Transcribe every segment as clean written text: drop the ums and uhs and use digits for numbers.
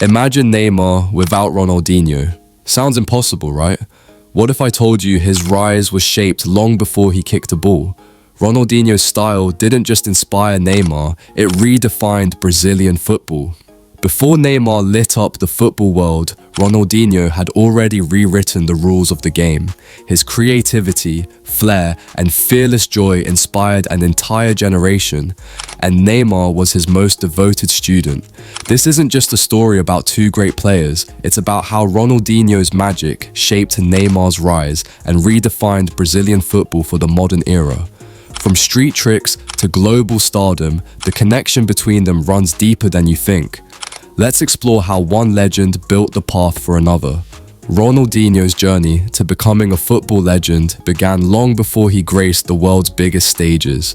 Imagine Neymar without Ronaldinho. Sounds impossible, right? What if I told you his rise was shaped long before he kicked a ball? Ronaldinho's style didn't just inspire Neymar, it redefined Brazilian football. Before Neymar lit up the football world, Ronaldinho had already rewritten the rules of the game. His creativity, flair, and fearless joy inspired an entire generation, and Neymar was his most devoted student. This isn't just a story about two great players, it's about how Ronaldinho's magic shaped Neymar's rise and redefined Brazilian football for the modern era. From street tricks to global stardom, the connection between them runs deeper than you think. Let's explore how one legend built the path for another. Ronaldinho's journey to becoming a football legend began long before he graced the world's biggest stages.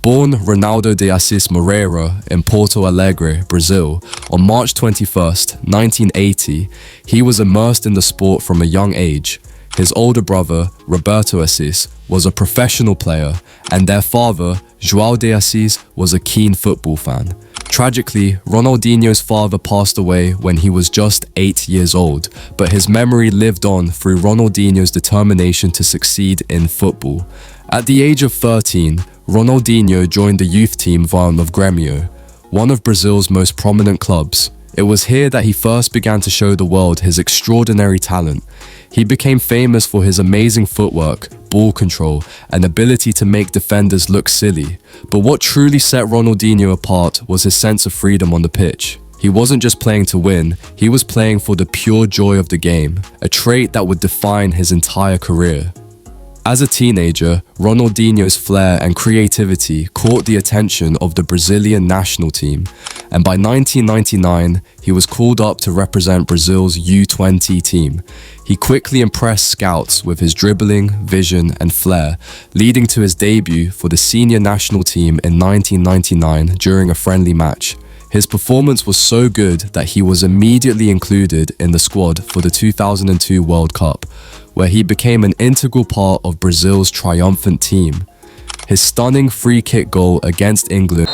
Born Ronaldo de Assis Moreira in Porto Alegre, Brazil, on March 21st, 1980, he was immersed in the sport from a young age. His older brother, Roberto Assis, was a professional player, and their father, João de Assis, was a keen football fan. Tragically, Ronaldinho's father passed away when he was just 8 years old, but his memory lived on through Ronaldinho's determination to succeed in football. At the age of 13, Ronaldinho joined the youth team Varm of Grêmio, one of Brazil's most prominent clubs. It was here that he first began to show the world his extraordinary talent. He became famous for his amazing footwork, ball control, and ability to make defenders look silly. But what truly set Ronaldinho apart was his sense of freedom on the pitch. He wasn't just playing to win, he was playing for the pure joy of the game, a trait that would define his entire career. As a teenager, Ronaldinho's flair and creativity caught the attention of the Brazilian national team, and by 1999, he was called up to represent Brazil's U20 team. He quickly impressed scouts with his dribbling, vision, and flair, leading to his debut for the senior national team in 1999 during a friendly match. His performance was so good that he was immediately included in the squad for the 2002 World Cup, where he became an integral part of Brazil's triumphant team. His stunning free kick goal against England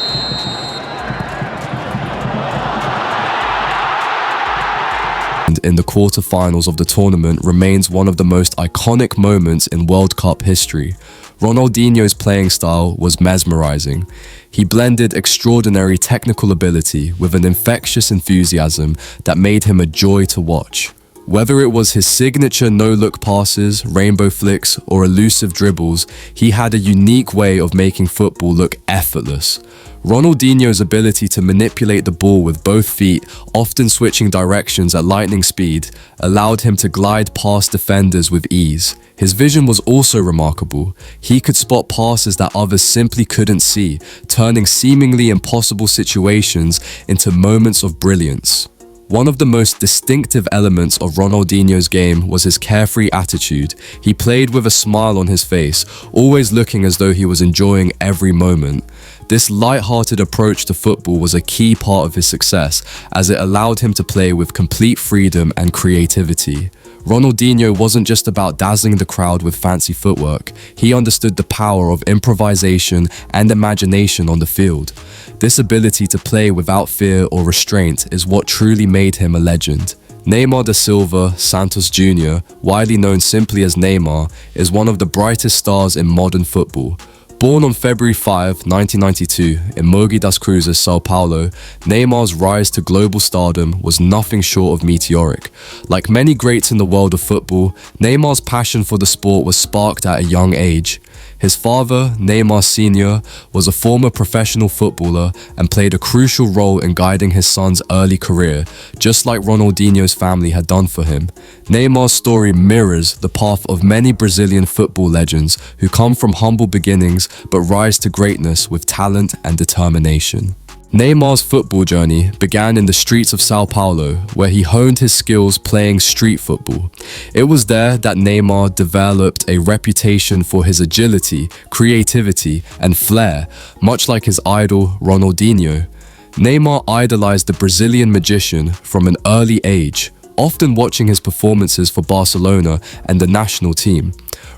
in the quarter-finals of the tournament remains one of the most iconic moments in World Cup history. Ronaldinho's playing style was mesmerizing. He blended extraordinary technical ability with an infectious enthusiasm that made him a joy to watch. Whether it was his signature no-look passes, rainbow flicks, or elusive dribbles, he had a unique way of making football look effortless. Ronaldinho's ability to manipulate the ball with both feet, often switching directions at lightning speed, allowed him to glide past defenders with ease. His vision was also remarkable. He could spot passes that others simply couldn't see, turning seemingly impossible situations into moments of brilliance. One of the most distinctive elements of Ronaldinho's game was his carefree attitude. He played with a smile on his face, always looking as though he was enjoying every moment. This light-hearted approach to football was a key part of his success, as it allowed him to play with complete freedom and creativity. Ronaldinho wasn't just about dazzling the crowd with fancy footwork. He understood the power of improvisation and imagination on the field. This ability to play without fear or restraint is what truly made him a legend. Neymar da Silva Santos Jr., widely known simply as Neymar, is one of the brightest stars in modern football. Born on February 5, 1992, in Mogi das Cruzes, São Paulo, Neymar's rise to global stardom was nothing short of meteoric. Like many greats in the world of football, Neymar's passion for the sport was sparked at a young age. His father, Neymar Sr., was a former professional footballer and played a crucial role in guiding his son's early career, just like Ronaldinho's family had done for him. Neymar's story mirrors the path of many Brazilian football legends who come from humble beginnings but rise to greatness with talent and determination. Neymar's football journey began in the streets of São Paulo, where he honed his skills playing street football. It was there that Neymar developed a reputation for his agility, creativity, and flair, much like his idol Ronaldinho. Neymar idolized the Brazilian magician from an early age, often watching his performances for Barcelona and the national team.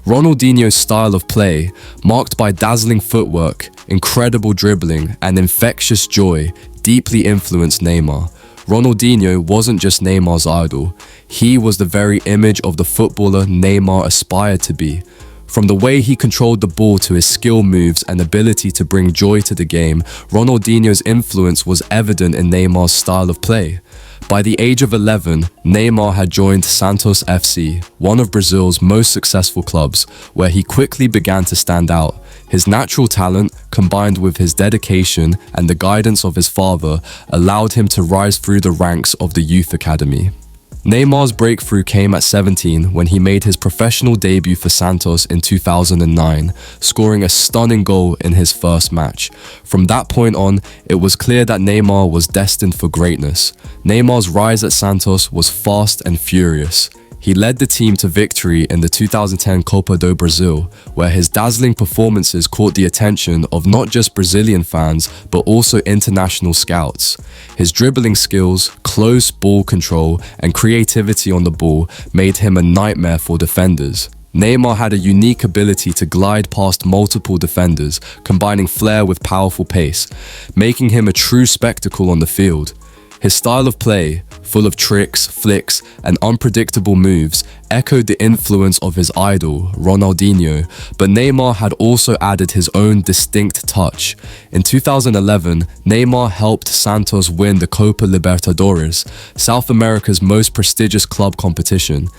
Ronaldinho's style of play, marked by dazzling footwork, incredible dribbling, and infectious joy, deeply influenced Neymar. Ronaldinho wasn't just Neymar's idol, he was the very image of the footballer Neymar aspired to be. From the way he controlled the ball to his skill moves and ability to bring joy to the game, Ronaldinho's influence was evident in Neymar's style of play. By the age of 11, Neymar had joined Santos FC, one of Brazil's most successful clubs, where he quickly began to stand out. His natural talent, combined with his dedication and the guidance of his father, allowed him to rise through the ranks of the youth academy. Neymar's breakthrough came at 17 when he made his professional debut for Santos in 2009, scoring a stunning goal in his first match. From that point on, it was clear that Neymar was destined for greatness. Neymar's rise at Santos was fast and furious. He led the team to victory in the 2010 Copa do Brasil, where his dazzling performances caught the attention of not just Brazilian fans, but also international scouts. His dribbling skills, close ball control, and creativity on the ball made him a nightmare for defenders. Neymar had a unique ability to glide past multiple defenders, combining flair with powerful pace, making him a true spectacle on the field. His style of play, full of tricks, flicks, and unpredictable moves, echoed the influence of his idol, Ronaldinho, but Neymar had also added his own distinct touch. In 2011, Neymar helped Santos win the Copa Libertadores, South America's most prestigious club competition.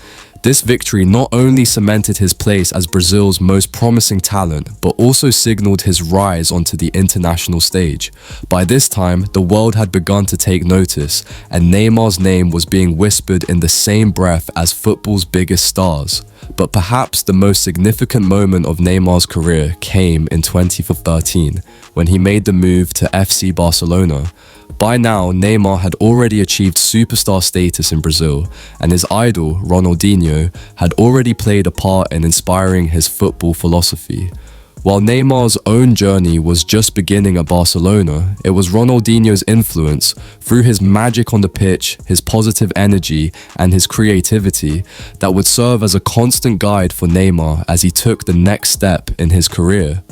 This victory not only cemented his place as Brazil's most promising talent, but also signaled his rise onto the international stage. By this time, the world had begun to take notice, and Neymar's name was being whispered in the same breath as football's biggest stars. But perhaps the most significant moment of Neymar's career came in 2013, when he made the move to FC Barcelona. By now, Neymar had already achieved superstar status in Brazil, and his idol, Ronaldinho, had already played a part in inspiring his football philosophy. While Neymar's own journey was just beginning at Barcelona, it was Ronaldinho's influence, through his magic on the pitch, his positive energy, and his creativity, that would serve as a constant guide for Neymar as he took the next step in his career.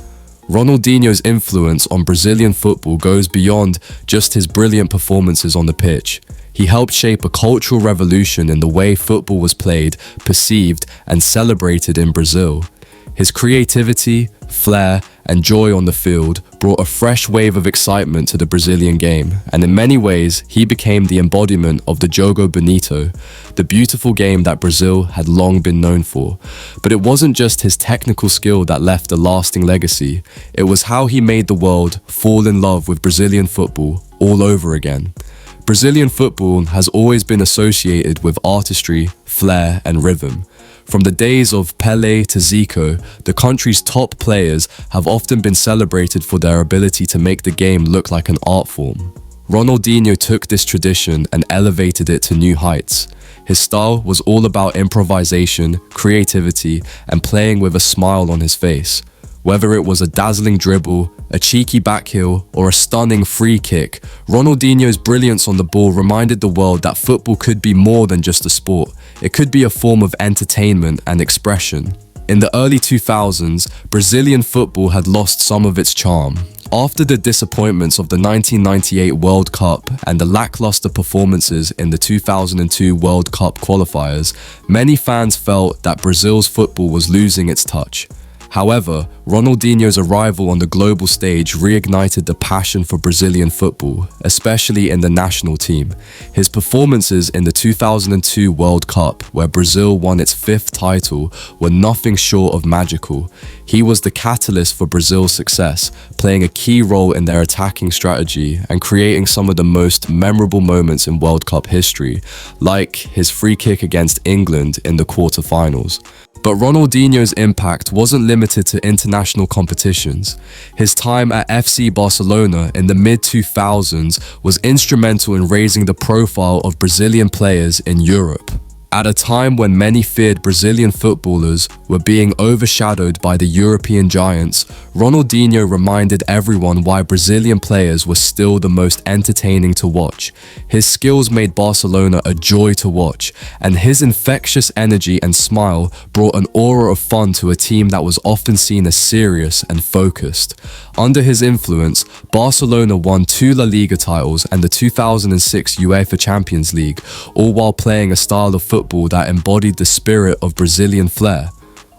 Ronaldinho's influence on Brazilian football goes beyond just his brilliant performances on the pitch. He helped shape a cultural revolution in the way football was played, perceived, and celebrated in Brazil. His creativity, flair, and joy on the field brought a fresh wave of excitement to the Brazilian game, and in many ways, he became the embodiment of the Jogo Bonito, the beautiful game that Brazil had long been known for. But it wasn't just his technical skill that left a lasting legacy, it was how he made the world fall in love with Brazilian football all over again. Brazilian football has always been associated with artistry, flair, and rhythm. From the days of Pelé to Zico, the country's top players have often been celebrated for their ability to make the game look like an art form. Ronaldinho took this tradition and elevated it to new heights. His style was all about improvisation, creativity, and playing with a smile on his face. Whether it was a dazzling dribble, a cheeky backheel, or a stunning free kick, Ronaldinho's brilliance on the ball reminded the world that football could be more than just a sport. It could be a form of entertainment and expression. In the early 2000s, Brazilian football had lost some of its charm. After the disappointments of the 1998 World Cup and the lackluster performances in the 2002 World Cup qualifiers, many fans felt that Brazil's football was losing its touch. However, Ronaldinho's arrival on the global stage reignited the passion for Brazilian football, especially in the national team. His performances in the 2002 World Cup, where Brazil won its 5th title, were nothing short of magical. He was the catalyst for Brazil's success, playing a key role in their attacking strategy and creating some of the most memorable moments in World Cup history, like his free kick against England in the quarterfinals. But Ronaldinho's impact wasn't limited to international competitions. His time at FC Barcelona in the mid-2000s was instrumental in raising the profile of Brazilian players in Europe. At a time when many feared Brazilian footballers were being overshadowed by the European giants, Ronaldinho reminded everyone why Brazilian players were still the most entertaining to watch. His skills made Barcelona a joy to watch, and his infectious energy and smile brought an aura of fun to a team that was often seen as serious and focused. Under his influence, Barcelona won 2 La Liga titles and the 2006 UEFA Champions League, all while playing a style of football that embodied the spirit of Brazilian flair.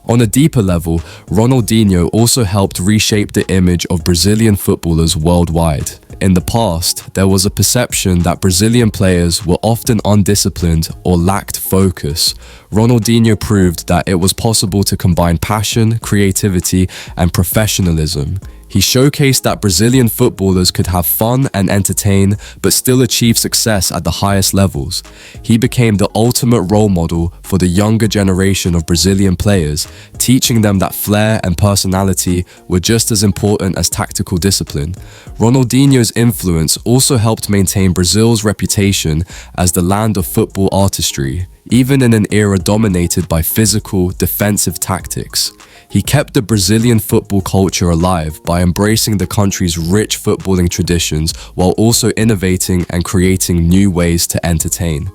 On a deeper level, Ronaldinho also helped reshape the image of Brazilian footballers worldwide. In the past, there was a perception that Brazilian players were often undisciplined or lacked focus. Ronaldinho proved that it was possible to combine passion, creativity, and professionalism. He showcased that Brazilian footballers could have fun and entertain, but still achieve success at the highest levels. He became the ultimate role model for the younger generation of Brazilian players, teaching them that flair and personality were just as important as tactical discipline. Ronaldinho's influence also helped maintain Brazil's reputation as the land of football artistry, even in an era dominated by physical, defensive tactics. He kept the Brazilian football culture alive by embracing the country's rich footballing traditions while also innovating and creating new ways to entertain.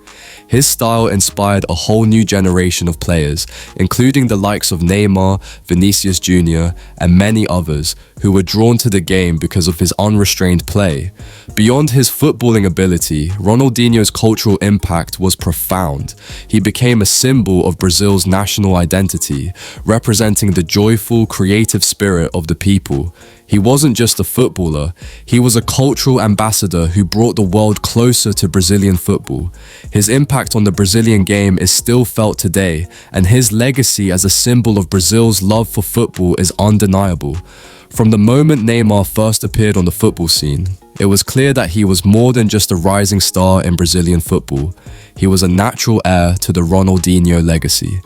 His style inspired a whole new generation of players, including the likes of Neymar, Vinicius Jr, and many others, who were drawn to the game because of his unrestrained play. Beyond his footballing ability, Ronaldinho's cultural impact was profound. He became a symbol of Brazil's national identity, representing the joyful, creative spirit of the people. He wasn't just a footballer, he was a cultural ambassador who brought the world closer to Brazilian football. His impact on the Brazilian game is still felt today, and his legacy as a symbol of Brazil's love for football is undeniable. From the moment Neymar first appeared on the football scene, it was clear that he was more than just a rising star in Brazilian football. He was a natural heir to the Ronaldinho legacy.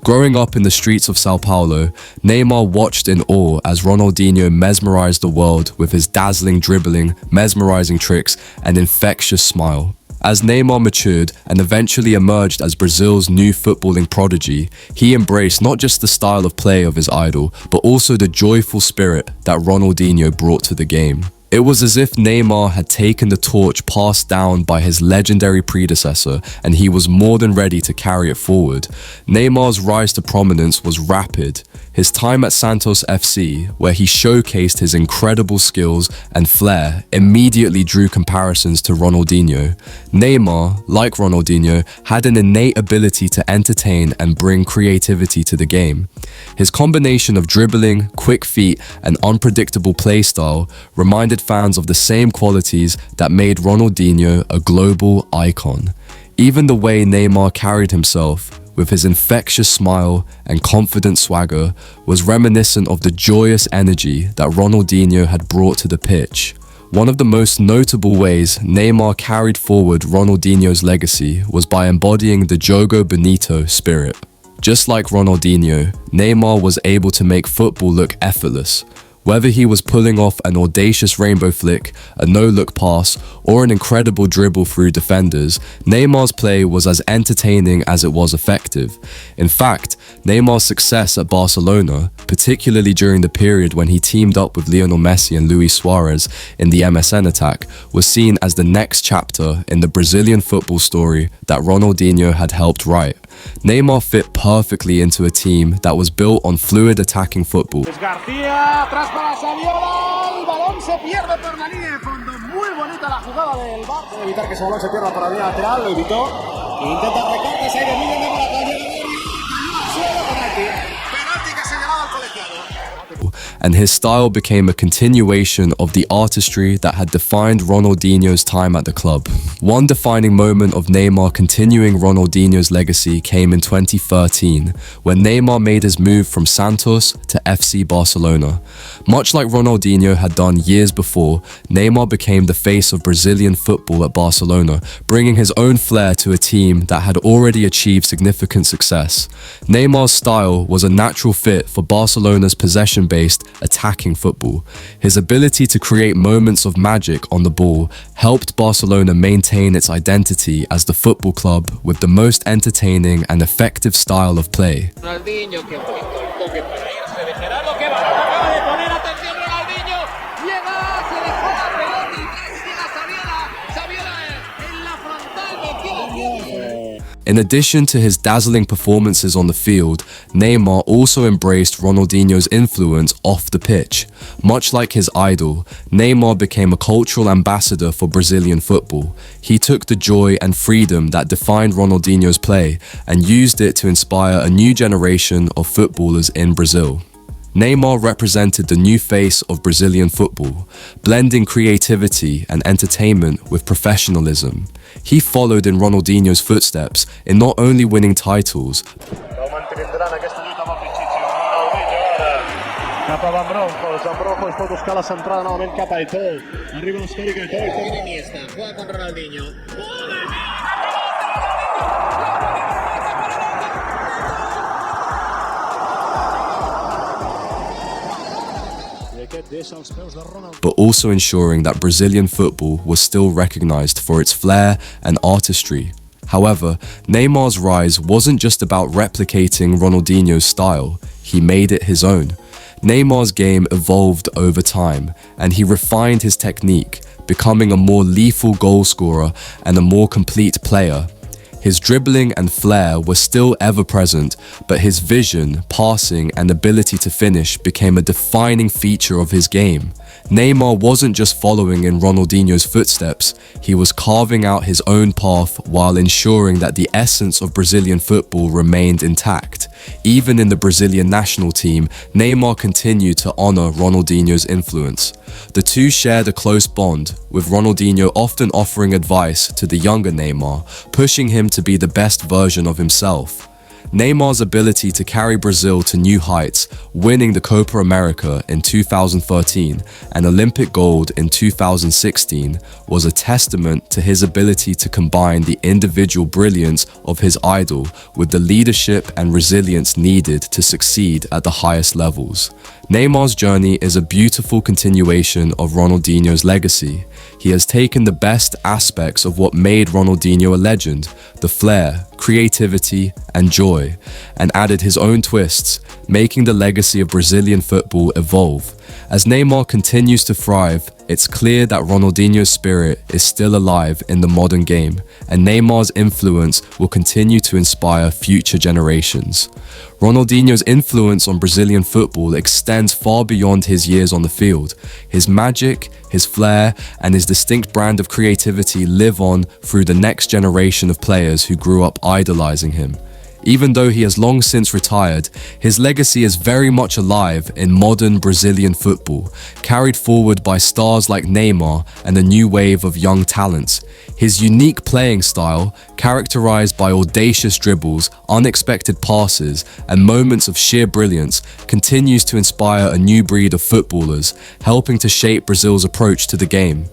Growing up in the streets of Sao Paulo, Neymar watched in awe as Ronaldinho mesmerized the world with his dazzling dribbling, mesmerizing tricks, and infectious smile. As Neymar matured and eventually emerged as Brazil's new footballing prodigy, he embraced not just the style of play of his idol, but also the joyful spirit that Ronaldinho brought to the game. It was as if Neymar had taken the torch passed down by his legendary predecessor, and he was more than ready to carry it forward. Neymar's rise to prominence was rapid. His time at Santos FC, where he showcased his incredible skills and flair, immediately drew comparisons to Ronaldinho. Neymar, like Ronaldinho, had an innate ability to entertain and bring creativity to the game. His combination of dribbling, quick feet, and unpredictable play style reminded fans of the same qualities that made Ronaldinho a global icon. Even the way Neymar carried himself, with his infectious smile and confident swagger, was reminiscent of the joyous energy that Ronaldinho had brought to the pitch. One of the most notable ways Neymar carried forward Ronaldinho's legacy was by embodying the Jogo Bonito spirit. Just like Ronaldinho, Neymar was able to make football look effortless. Whether he was pulling off an audacious rainbow flick, a no-look pass, or an incredible dribble through defenders, Neymar's play was as entertaining as it was effective. In fact, Neymar's success at Barcelona, particularly during the period when he teamed up with Lionel Messi and Luis Suarez in the MSN attack, was seen as the next chapter in the Brazilian football story that Ronaldinho had helped write. Neymar fit perfectly into a team that was built on fluid attacking football. Para Saviola, el balón se pierde por la línea de fondo. Muy bonita la jugada del VAR. Puede evitar que ese balón se pierda por la línea lateral, lo evitó. Intenta recortes, ahí de Miguel de Moratalla. Suelo penalti. Penalti que ha señalado al colegiado. And his style became a continuation of the artistry that had defined Ronaldinho's time at the club. One defining moment of Neymar continuing Ronaldinho's legacy came in 2013, when Neymar made his move from Santos to FC Barcelona. Much like Ronaldinho had done years before, Neymar became the face of Brazilian football at Barcelona, bringing his own flair to a team that had already achieved significant success. Neymar's style was a natural fit for Barcelona's possession-based, attacking football. His ability to create moments of magic on the ball helped Barcelona maintain its identity as the football club with the most entertaining and effective style of play. Ronaldinho que para irse de Gerardo que va, acaba de poner atención. In addition to his dazzling performances on the field, Neymar also embraced Ronaldinho's influence off the pitch. Much like his idol, Neymar became a cultural ambassador for Brazilian football. He took the joy and freedom that defined Ronaldinho's play and used it to inspire a new generation of footballers in Brazil. Neymar represented the new face of Brazilian football, blending creativity and entertainment with professionalism. He followed in Ronaldinho's footsteps in not only winning titles, Cap a Van Bronckhorst pot buscar la centrada novament cap a Eto'o. Arriba l'esfèrica Eto'o i torna Iniesta. Juega con Ronaldinho. but also ensuring that Brazilian football was still recognized for its flair and artistry. However, Neymar's rise wasn't just about replicating Ronaldinho's style, he made it his own. Neymar's game evolved over time, and he refined his technique, becoming a more lethal goal scorer and a more complete player. His dribbling and flair were still ever present, but his vision, passing, and ability to finish became a defining feature of his game. Neymar wasn't just following in Ronaldinho's footsteps, he was carving out his own path while ensuring that the essence of Brazilian football remained intact. Even in the Brazilian national team, Neymar continued to honor Ronaldinho's influence. The two shared a close bond, with Ronaldinho often offering advice to the younger Neymar, pushing him to be the best version of himself. Neymar's ability to carry Brazil to new heights, winning the Copa America in 2013 and Olympic gold in 2016, was a testament to his ability to combine the individual brilliance of his idol with the leadership and resilience needed to succeed at the highest levels. Neymar's journey is a beautiful continuation of Ronaldinho's legacy. He has taken the best aspects of what made Ronaldinho a legend, the flair, creativity, and joy, and added his own twists, making the legacy of Brazilian football evolve. As Neymar continues to thrive, it's clear that Ronaldinho's spirit is still alive in the modern game, and Neymar's influence will continue to inspire future generations. Ronaldinho's influence on Brazilian football extends far beyond his years on the field. His magic, his flair, and his distinct brand of creativity live on through the next generation of players who grew up idolizing him. Even though he has long since retired, his legacy is very much alive in modern Brazilian football, carried forward by stars like Neymar and a new wave of young talents. His unique playing style, characterized by audacious dribbles, unexpected passes, and moments of sheer brilliance, continues to inspire a new breed of footballers, helping to shape Brazil's approach to the game.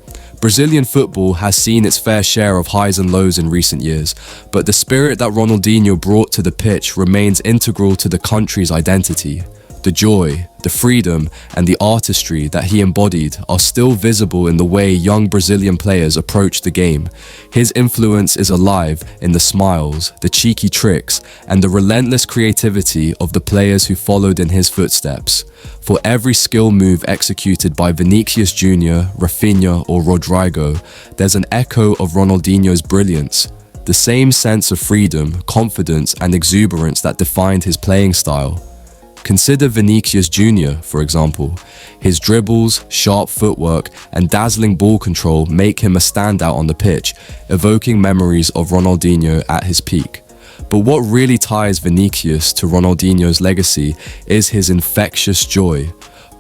Brazilian football has seen its fair share of highs and lows in recent years, but the spirit that Ronaldinho brought to the pitch remains integral to the country's identity. The joy, the freedom, and the artistry that he embodied are still visible in the way young Brazilian players approach the game. His influence is alive in the smiles, the cheeky tricks, and the relentless creativity of the players who followed in his footsteps. For every skill move executed by Vinicius Jr, Rafinha, or Rodrigo, there's an echo of Ronaldinho's brilliance. The same sense of freedom, confidence, and exuberance that defined his playing style. Consider Vinicius Jr, for example. His dribbles, sharp footwork, and dazzling ball control make him a standout on the pitch, evoking memories of Ronaldinho at his peak. But what really ties Vinicius to Ronaldinho's legacy is his infectious joy.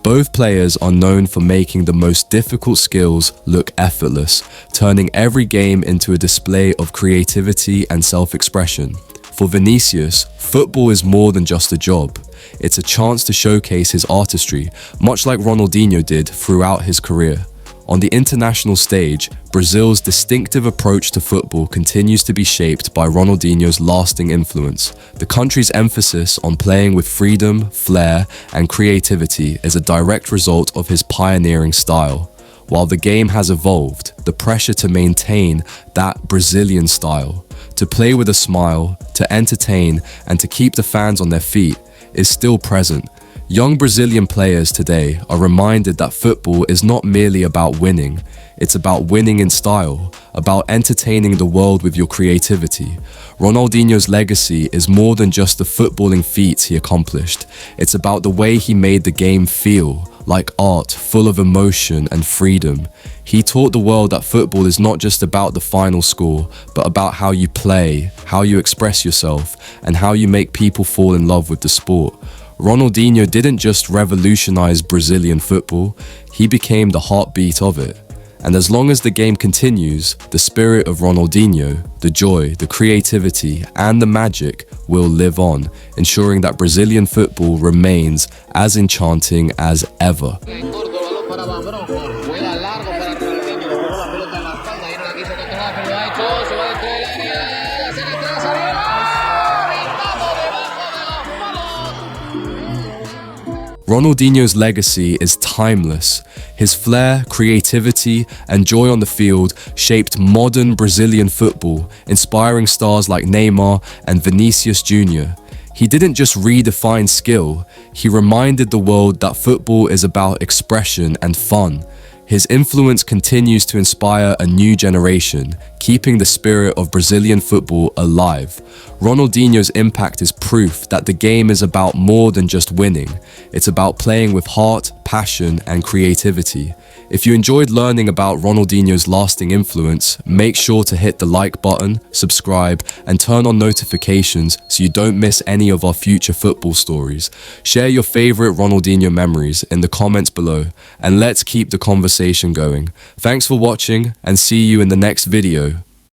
Both players are known for making the most difficult skills look effortless, turning every game into a display of creativity and self-expression. For Vinicius, football is more than just a job. It's a chance to showcase his artistry, much like Ronaldinho did throughout his career. On the international stage, Brazil's distinctive approach to football continues to be shaped by Ronaldinho's lasting influence. The country's emphasis on playing with freedom, flair, and creativity is a direct result of his pioneering style. While the game has evolved, the pressure to maintain that Brazilian style, to play with a smile, to entertain, and to keep the fans on their feet is still present. Young Brazilian players today are reminded that football is not merely about winning, it's about winning in style, about entertaining the world with your creativity. Ronaldinho's legacy is more than just the footballing feats he accomplished. It's about the way he made the game feel, like art, full of emotion and freedom. He taught the world that football is not just about the final score, but about how you play, how you express yourself, and how you make people fall in love with the sport. Ronaldinho didn't just revolutionize Brazilian football, he became the heartbeat of it. And as long as the game continues, the spirit of Ronaldinho, the joy, the creativity, and the magic will live on, ensuring that Brazilian football remains as enchanting as ever. Ronaldinho's legacy is timeless. His flair, creativity, and joy on the field shaped modern Brazilian football, inspiring stars like Neymar and Vinicius Jr. He didn't just redefine skill, he reminded the world that football is about expression and fun. His influence continues to inspire a new generation, keeping the spirit of Brazilian football alive. Ronaldinho's impact is proof that the game is about more than just winning. It's about playing with heart, passion, and creativity. If you enjoyed learning about Ronaldinho's lasting influence, make sure to hit the like button, subscribe, and turn on notifications so you don't miss any of our future football stories. Share your favorite Ronaldinho memories in the comments below, and let's keep the conversation going. Thanks for watching, and see you in the next video.